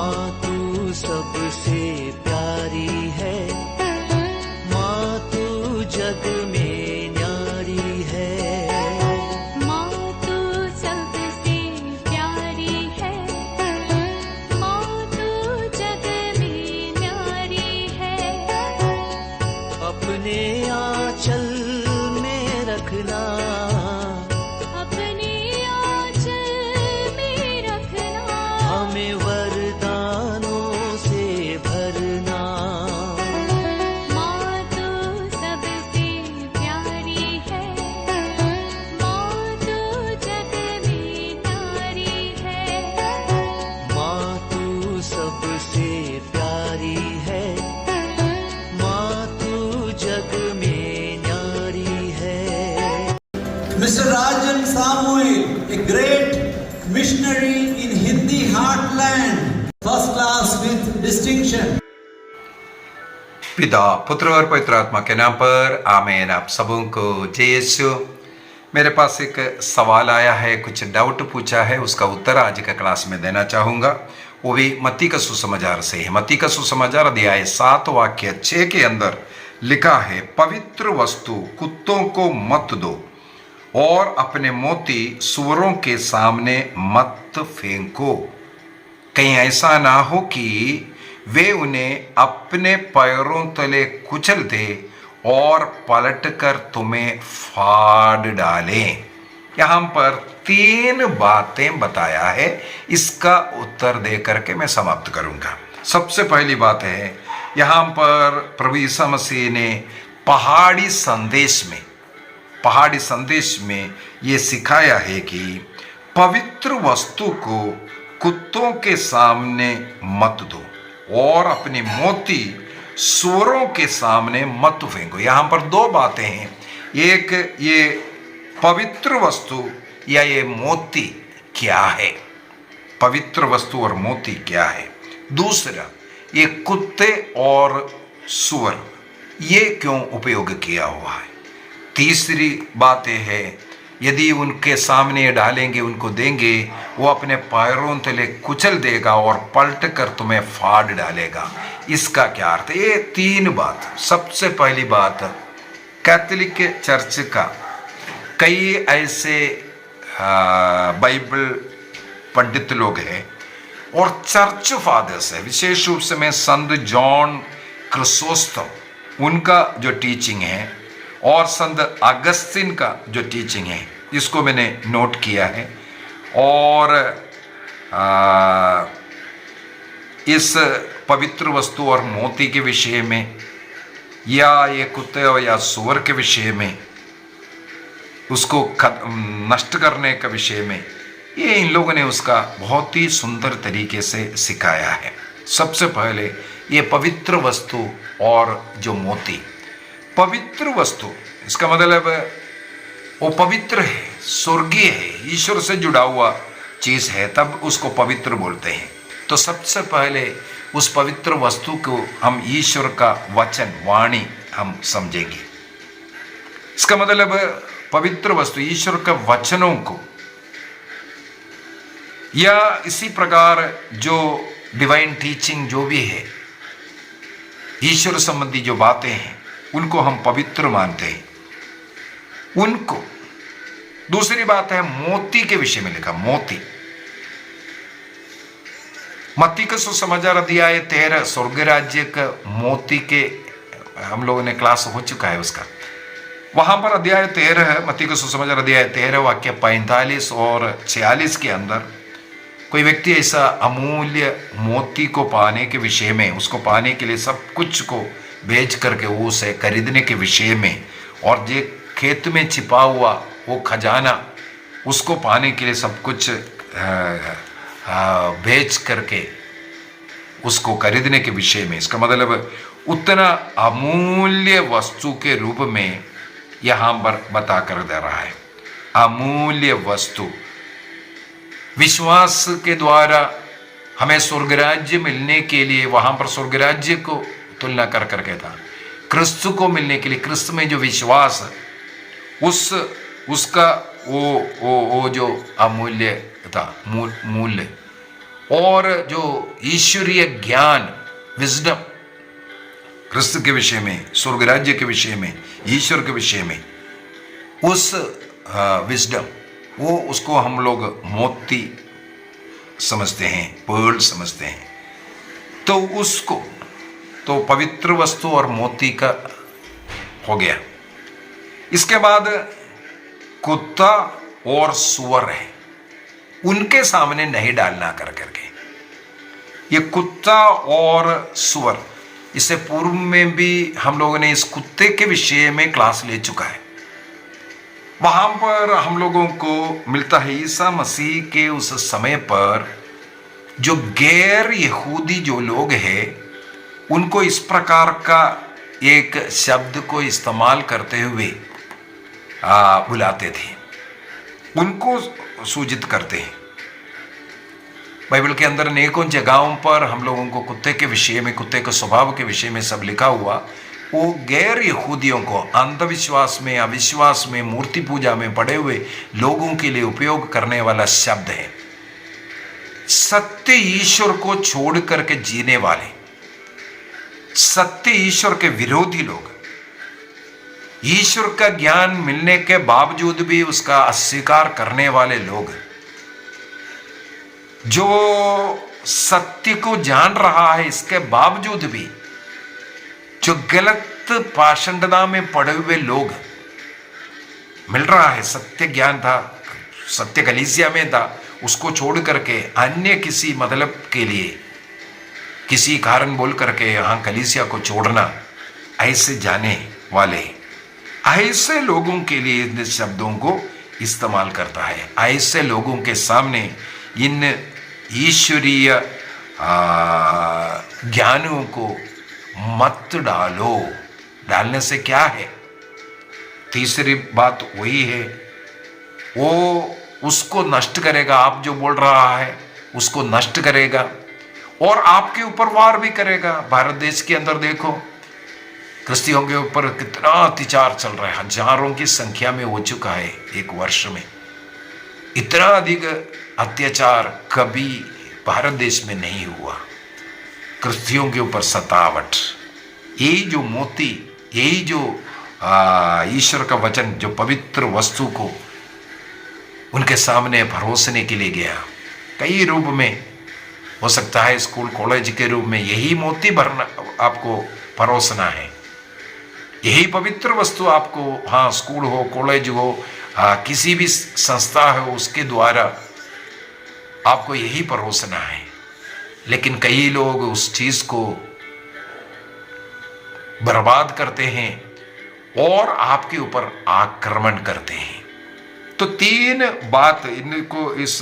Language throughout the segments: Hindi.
माँ तू सबसे प्यारी है, माँ तू जग में न्यारी है। माँ तू सबसे प्यारी है, माँ तू जग में न्यारी है। अपने आंचल में रखना, अपने आंचल में रखना। हमें वरदानों से भरना। माँ तू सबसे प्यारी है, माँ तू जग में न्यारी है। माँ तू सबसे प्यारी है, माँ तू जग में न्यारी है। Mr. Rajan Samuel, a great missionary in Hindi heartland, first class with distinction. पिता पुत्र और पवित्र आत्मा के नाम पर आमीन। आप सबों को जय यीशु। मेरे पास एक सवाल आया है, कुछ डाउट पूछा है, उसका उत्तर आज का क्लास में देना चाहूँगा। वो भी मत्ती का सुसमाचार से है। मत्ती का सुसमाचार अध्याय 7 वाक्य 6 के अंदर लिखा है, पवित्र वस्तु कुत्तों को मत दो और अपने मोती सूअरों के सामने मत फेंको, कहीं ऐसा ना हो कि वे उन्हें अपने पैरों तले कुचल दे और पलटकर तुम्हें फाड़ डालें। यहाँ पर 3 बातें बताया है, इसका उत्तर दे करके मैं समाप्त करूंगा। सबसे पहली बात है, यहाँ पर प्रभु यीशु मसीह ने पहाड़ी संदेश में ये सिखाया है कि पवित्र वस्तु को कुत्तों के सामने मत दो और अपनी मोती सूअरों के सामने मत फेंको। यहाँ पर 2 बातें हैं, एक ये पवित्र वस्तु या ये मोती क्या है, पवित्र वस्तु और मोती क्या है। दूसरा, ये कुत्ते और सूअर ये क्यों उपयोग किया हुआ है। तीसरी बात है, यदि उनके सामने डालेंगे, उनको देंगे, वो अपने पैरों तले कुचल देगा और पलट कर तुम्हें फाड़ डालेगा। इसका क्या अर्थ है। ये 3 बात। सबसे पहली बात, कैथोलिक चर्च का कई ऐसे बाइबल पंडित लोग हैं और चर्च फादर्स है, विशेष रूप से मैं संत जॉन क्रिसोस्टम उनका जो टीचिंग है और संत अगस्तिन का जो टीचिंग है, इसको मैंने नोट किया है। और इस पवित्र वस्तु और मोती के विषय में या ये कुत्ते या सूअर के विषय में, उसको नष्ट करने का विषय में, ये इन लोगों ने उसका बहुत ही सुंदर तरीके से सिखाया है। सबसे पहले ये पवित्र वस्तु और जो मोती, पवित्र वस्तु इसका मतलब वो पवित्र है, स्वर्गीय है, ईश्वर से जुड़ा हुआ चीज है, तब उसको पवित्र बोलते हैं। तो सबसे पहले उस पवित्र वस्तु को हम ईश्वर का वचन, वाणी हम समझेंगे। इसका मतलब पवित्र वस्तु ईश्वर के वचनों को, या इसी प्रकार जो डिवाइन टीचिंग जो भी है, ईश्वर संबंधी जो बातें हैं, उनको हम पवित्र मानते हैं उनको। दूसरी बात है, मोती के विषय में लिखा, मोती। मत्ती का सुसमाचार अध्याय 13 स्वर्ग राज्य का मोती के हम लोगों ने क्लास हो चुका है उसका। वहां पर अध्याय 13 है, मत्ती का सुसमाचार अध्याय 13 वाक्य 45 और 46 के अंदर कोई व्यक्ति ऐसा अमूल्य मोती को पाने के विषय में, उसको पाने के लिए सब कुछ को बेच करके वो उसे खरीदने के विषय में, और जो खेत में छिपा हुआ वो खजाना, उसको पाने के लिए सब कुछ बेच करके उसको खरीदने के विषय में। इसका मतलब उतना अमूल्य वस्तु के रूप में यहाँ पर बता कर दे रहा है। अमूल्य वस्तु, विश्वास के द्वारा हमें स्वर्ग राज्य मिलने के लिए, वहां पर स्वर्ग राज्य को तुलना कर करके था, क्रिस्तु को मिलने के लिए, क्रिस्त में जो विश्वास, उसका वो जो अमूल्य था, मूल्य, और जो ईश्वरीय ज्ञान, विजडम, क्रिस्त के विषय में, स्वर्ग राज्य के विषय में, ईश्वर के विषय में, उस विजडम, वो उसको हम लोग मोती समझते हैं, पर्ल समझते हैं। तो उसको तो पवित्र वस्तु और मोती का हो गया। इसके बाद कुत्ता और सुअर है, उनके सामने नहीं डालना कर करके। ये कुत्ता और सुअर, इससे पूर्व में भी हम लोगों ने इस कुत्ते के विषय में क्लास ले चुका है। वहां पर हम लोगों को मिलता है ईसा मसीह के उस समय पर जो गैर यहूदी जो लोग हैं, उनको इस प्रकार का एक शब्द को इस्तेमाल करते हुए बुलाते थे, उनको सूचित करते हैं। बाइबल के अंदर अनेकों जगहों पर हम लोगों को कुत्ते के विषय में, कुत्ते के स्वभाव के विषय में सब लिखा हुआ, वो गैर यहूदियों को अंधविश्वास में, अविश्वास में, मूर्ति पूजा में पड़े हुए लोगों के लिए उपयोग करने वाला शब्द है। सत्य ईश्वर को छोड़ करके जीने वाले, सत्य ईश्वर के विरोधी लोग, ईश्वर का ज्ञान मिलने के बावजूद भी उसका अस्वीकार करने वाले लोग, जो सत्य को जान रहा है इसके बावजूद भी जो गलत पाषंडता में पड़े हुए लोग, मिल रहा है सत्य ज्ञान था, सत्य कलीसिया में था, उसको छोड़ करके अन्य किसी मतलब के लिए, किसी कारण बोल करके यहां कलीसिया को छोड़ना, ऐसे जाने वाले, ऐसे लोगों के लिए इन शब्दों को इस्तेमाल करता है। ऐसे लोगों के सामने इन ईश्वरीय ज्ञानों को मत डालो। डालने से क्या है? तीसरी बात वही है, वो उसको नष्ट करेगा। आप जो बोल रहा है उसको नष्ट करेगा और आपके ऊपर वार भी करेगा। भारत देश के अंदर देखो, क्रिश्चियों के ऊपर कितना अत्याचार चल रहा है, हजारों की संख्या में हो चुका है एक वर्ष में। इतना अधिक अत्याचार कभी भारत देश में नहीं हुआ। क्रिश्चियों के ऊपर सतावट, यही जो मोती, यही जो ईश्वर का वचन, जो पवित्र वस्तु को उनके सामने परोसने के लिए गया, कई रूप में हो सकता है, स्कूल कॉलेज के रूप में यही मोती भरना, आपको परोसना है, यही पवित्र वस्तु आपको, हाँ स्कूल हो, कॉलेज हो, किसी भी संस्था हो, उसके द्वारा आपको यही परोसना है। लेकिन कई लोग उस चीज को बर्बाद करते हैं और आपके ऊपर आक्रमण करते हैं। तो तीन बात इनको इस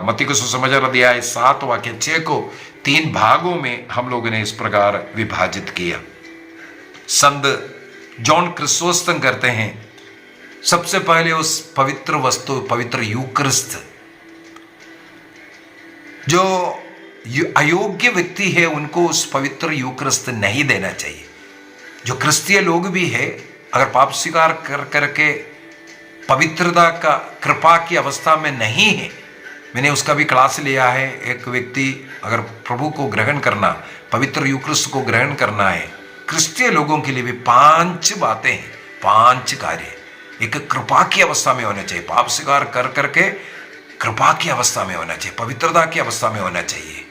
मत्ती को सुसमाचार अध्याय 7 वाक्य 6 को 3 भागों में हम लोगों ने इस प्रकार विभाजित किया। संत जॉन क्रिसोस्टम करते हैं, सबसे पहले उस पवित्र वस्तु, पवित्र यूकरिस्त, जो अयोग्य व्यक्ति है उनको उस पवित्र यूकरिस्त नहीं देना चाहिए। जो क्रिस्तीय लोग भी है, अगर पाप स्वीकार कर करके पवित्रता का कृपा की अवस्था में नहीं है, मैंने उसका भी क्लास लिया है। एक व्यक्ति अगर प्रभु को ग्रहण करना, पवित्र यूकरिस्त को ग्रहण करना है, क्रिस्तीय लोगों के लिए भी 5 बातें हैं, 5 कार्य। एक कृपा की अवस्था में होना चाहिए, पाप स्वीकार कर करके कृपा की अवस्था में होना चाहिए, पवित्रता की अवस्था में होना चाहिए।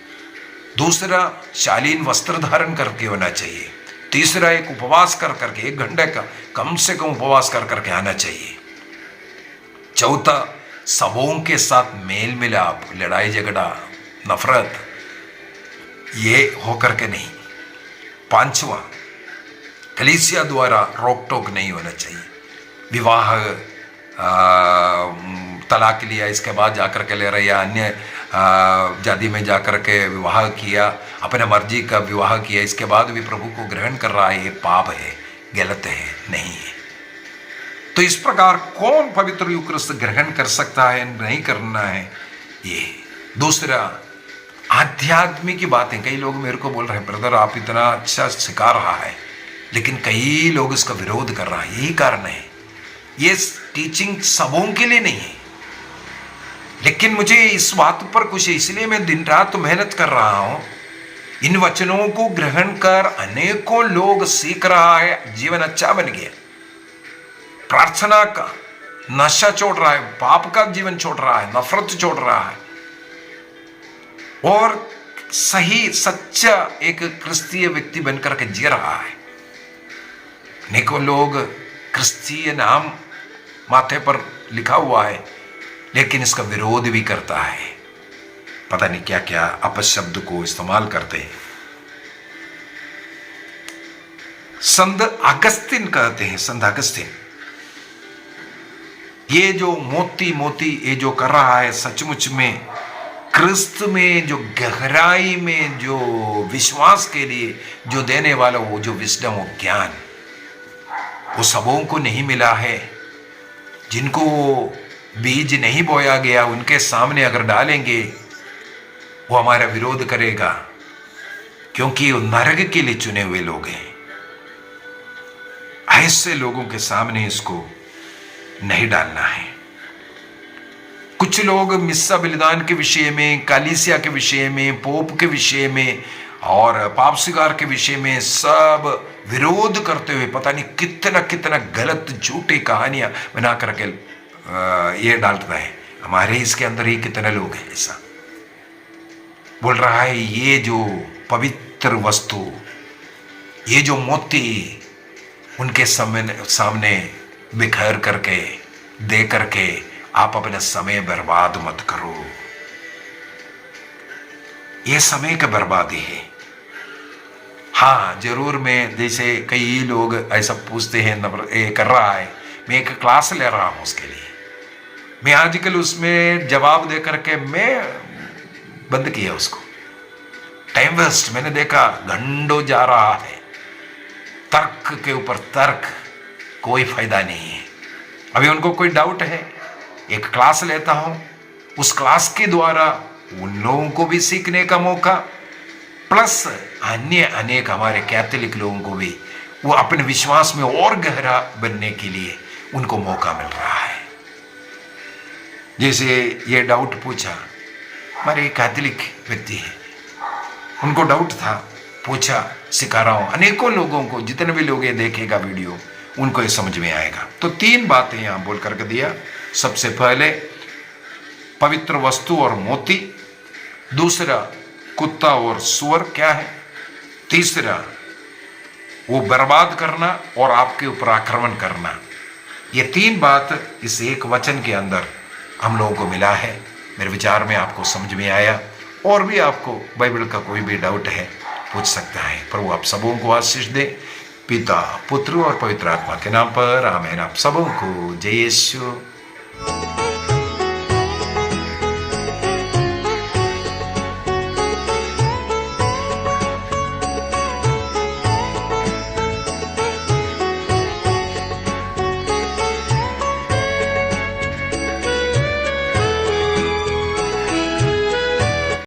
दूसरा, शालीन वस्त्र धारण करके होना चाहिए। तीसरा, एक उपवास कर करके 1 घंटे का कम से कम उपवास कर करके आना चाहिए। चौथा, सबों के साथ मेल मिलाप, लड़ाई झगड़ा, नफरत, ये होकर के नहीं। 5वां, कलीसिया द्वारा रोक टोक नहीं होना चाहिए। विवाह तलाक लिया, इसके बाद जाकर के ले रहे, या अन्य जाति में जाकर के विवाह किया, अपने मर्जी का विवाह किया, इसके बाद भी प्रभु को ग्रहण कर रहा है, ये पाप है, गलत है, नहीं है। तो इस प्रकार कौन पवित्र यूकरिस्त ग्रहण कर सकता है, नहीं करना है ये। दूसरा, आध्यात्मिक बातें। कई लोग मेरे को बोल रहे हैं, ब्रदर आप इतना अच्छा सिखा रहा है, लेकिन कई लोग इसका विरोध कर रहा है। यही कारण है, ये टीचिंग सबों के लिए नहीं है। लेकिन मुझे इस बात पर खुशी है, इसलिए मैं दिन रात मेहनत कर रहा हूं। इन वचनों को ग्रहण कर अनेकों लोग सीख रहा है, जीवन अच्छा बन गया, प्रार्थना का नशा छोड़ रहा है, पाप का जीवन छोड़ रहा है, नफरत छोड़ रहा है और सही सच्चा एक क्रिस्तीय व्यक्ति बनकर के जी रहा है। अनेकों लोग क्रिस्तीय नाम माथे पर लिखा हुआ है, लेकिन इसका विरोध भी करता है, पता नहीं क्या क्या अपशब्द को इस्तेमाल करते हैं। संत अगस्तिन कहते हैं, संत अगस्तिन, ये जो मोती ये जो कर रहा है, सचमुच में क्रिस्त में जो गहराई में जो विश्वास के लिए जो देने वाला वो जो विस्डम, वो ज्ञान, वो सबों को नहीं मिला है। जिनको बीज नहीं बोया गया उनके सामने अगर डालेंगे वो हमारा विरोध करेगा, क्योंकि वो नरक के लिए चुने हुए लोग हैं। ऐसे लोगों के सामने इसको नहीं डालना है। कुछ लोग मिस्सा बलिदान के विषय में, कालीसिया के विषय में, पोप के विषय में और पाप स्वीकार के विषय में सब विरोध करते हुए पता नहीं कितना कितना गलत झूठी कहानियां बना करके ये डालता है। हमारे इसके अंदर ही कितने लोग हैं ऐसा बोल रहा है। ये जो पवित्र वस्तु, ये जो मोती उनके सामने बिखर करके दे करके आप अपना समय बर्बाद मत करो। ये समय का बर्बादी है। हाँ जरूर, मैं जैसे कई लोग ऐसा पूछते हैं, ये कर रहा है, मैं एक क्लास ले रहा हूं उसके लिए, मैं आजकल उसमें जवाब दे करके मैं बंद किया उसको। टाइम वेस्ट, मैंने देखा घंटों जा रहा है, तर्क के ऊपर तर्क, कोई फायदा नहीं है। अभी उनको कोई डाउट है, एक क्लास लेता हूं, उस क्लास के द्वारा उन लोगों को भी सीखने का मौका, प्लस अन्य अनेक हमारे कैथोलिक लोगों को भी वो अपने विश्वास में और गहरा बनने के लिए उनको मौका मिल रहा है। जैसे ये डाउट पूछा, हमारे कैथोलिक व्यक्ति है, उनको डाउट था, पूछा, सिखा रहा हूं अनेकों लोगों को, जितने भी लोग ये देखेगा वीडियो उनको ये समझ में आएगा। तो 3 बातें यहां बोल करके दिया। सबसे पहले पवित्र वस्तु और मोती, दूसरा कुत्ता और सुअर क्या है, तीसरा वो बर्बाद करना और आपके ऊपर आक्रमण करना। ये 3 बात इस एक वचन के अंदर हम लोगों को मिला है। मेरे विचार में आपको समझ में आया। और भी आपको बाइबल का कोई भी डाउट है पूछ सकता है। प्रभु आप सबों को आशीष दे, पिता, पुत्र और पवित्र आत्मा के नाम पर आमीन। आप सबों को जय यीशु।